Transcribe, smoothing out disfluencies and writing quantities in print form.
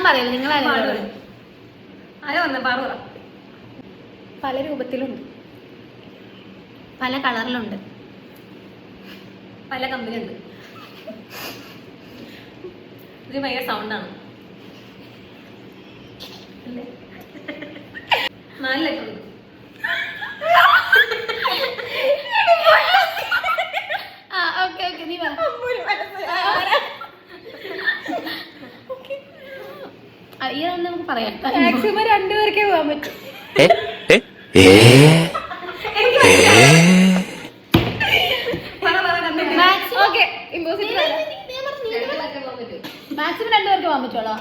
പറയല്ലോ, നിങ്ങൾ ആരോ വന്ന പാറ പല രൂപത്തിലുണ്ട്, പല കളറിലുണ്ട്, പല കമ്പനി ഉണ്ട്. ഇത് ഭയങ്കര സൗണ്ടാണ്. 4 ലെറ്റർ ഉണ്ട്. നീ പറ. ഇതൊന്നും നമുക്ക് പറയാം. മാക്സിമം 2 പേർക്കേ പോകാൻ പറ്റും. മാക്സിമം 2 പേർക്ക് പോകാൻ പറ്റുള്ളൂ.